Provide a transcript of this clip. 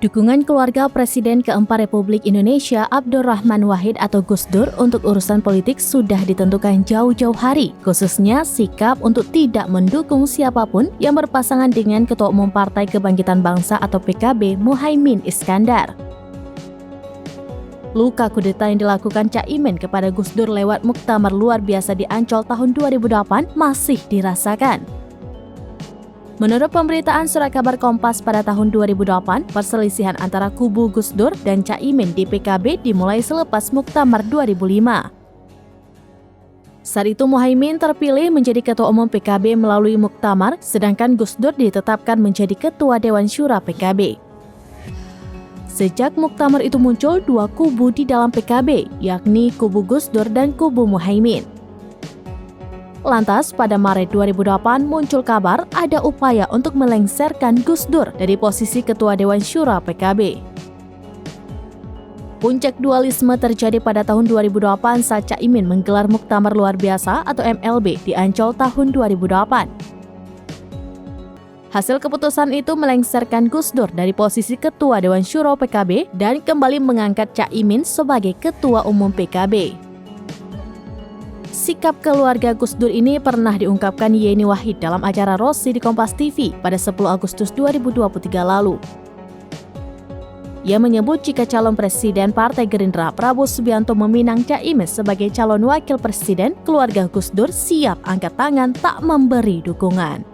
Dukungan keluarga Presiden keempat Republik Indonesia Abdurrahman Wahid atau Gus Dur untuk urusan politik sudah ditentukan jauh-jauh hari, khususnya sikap untuk tidak mendukung siapapun yang berpasangan dengan Ketua Umum Partai Kebangkitan Bangsa atau PKB Muhaimin Iskandar. Luka kudeta yang dilakukan Caimin kepada Gus Dur lewat muktamar luar biasa di Ancol tahun 2008 masih dirasakan. Menurut pemberitaan surat kabar Kompas pada tahun 2008, perselisihan antara kubu Gus Dur dan Caimin di PKB dimulai selepas Muktamar 2005. Saat itu Muhaimin terpilih menjadi Ketua Umum PKB melalui Muktamar, sedangkan Gus Dur ditetapkan menjadi Ketua Dewan Syura PKB. Sejak Muktamar itu muncul dua kubu di dalam PKB, yakni kubu Gus Dur dan kubu Muhaimin. Lantas, pada Maret 2008 muncul kabar ada upaya untuk melengsarkan Gus Dur dari posisi Ketua Dewan Syura PKB. Puncak dualisme terjadi pada tahun 2008 saat Caimin menggelar Muktamar Luar Biasa atau MLB di Ancol tahun 2008. Hasil keputusan itu melengsarkan Gus Dur dari posisi Ketua Dewan Syura PKB dan kembali mengangkat Caimin sebagai Ketua Umum PKB. Sikap keluarga Gus Dur ini pernah diungkapkan Yeni Wahid dalam acara Rossi di Kompas TV pada 10 Agustus 2023 lalu. Ia menyebut jika calon presiden Partai Gerindra Prabowo Subianto meminang Caimin sebagai calon wakil presiden, keluarga Gus Dur siap angkat tangan tak memberi dukungan.